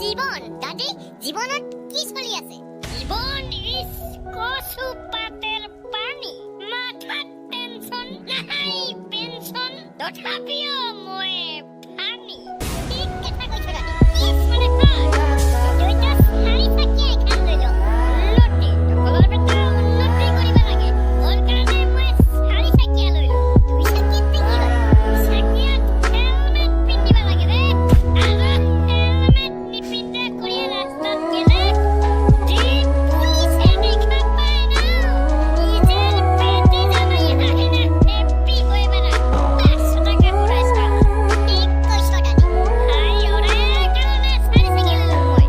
জীৱন দাদি জীৱনত কি চলি আছে জীৱন ইজ কচু পাতের পানি মাথাত টেনশন নাই পেনশন তথাপিও মই ফানি ঠিক কথা কৈছ দাদি ইয়েছ মানে হয় দুইটা চাৰি চকীয়া এখন লৈ লওঁ উন্নতি সকলৰ বেটা উন্নতি কৰিব লাগে ওৰ কাৰণে মই চাৰি চকীয়া লৈ লওঁ দুই চকীয়াত কি হয় চাকিয়াত হেলমেট পিন্ধিব লাগে ৰে আৰু হেলমেট নিপিন্ধা কৰি ৰাস্তাত গেলে পুলিচে দেখা পায় না নিজের পেটে জানাই আহে না হ্যাপি হয়ে বেড়া 500 টাকা পুরাইছ ঠিক কৈছ দাদি হাই ওরে কারণে সারি সাইকেল লই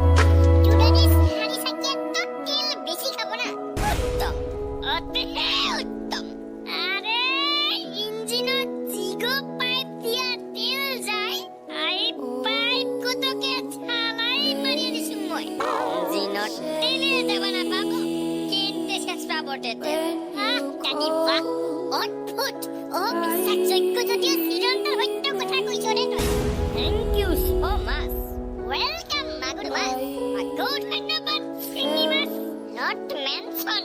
তো দাদি চাৰি চকীয়াততো তেল বেছি খাব না উত্তম অতি উত্তম আরে ইঞ্জিনত জিগো পাইপ দিয়া তেল যায় আই পাইপ কতকে ঝালাই মারি দিছো মই ইঞ্জিনত তেলে দেব না বাবু কিনতে চেষ্টা বটে দাদি বাহ অদ্ভুত বিশ্বাসযোগ্য যদিও চিৰন্তন সত্য কথা কৈছ ৰে তই থ্যাংক ইউ সো মাচ ৱেলকাম মাগুৰ মাছ আকৌ ধন্যবাদ চিঙি মাছ নট মেন ফৰ